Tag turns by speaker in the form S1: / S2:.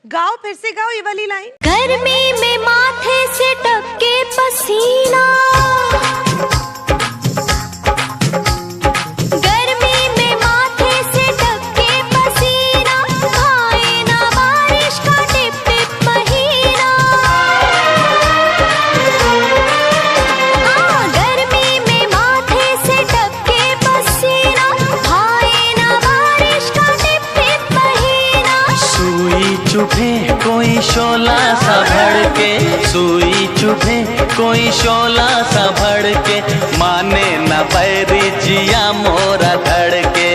S1: गाओ, फिर से गाओ ये वाली लाइन।
S2: गर्मी में माथे से टपके पसीना, गर्मी में माथे से टपके पसीना, आए ना बारिश का टिप टिप महीना। गर्मी में माथे से टपके पसीना, आए ना बारिश का टिप टिप महीना।
S3: सुई चुभे कोई शोला सा भड़के, सुई चुभे कोई शोला सा भड़के, माने न बैरी जिया मोरा धड़के।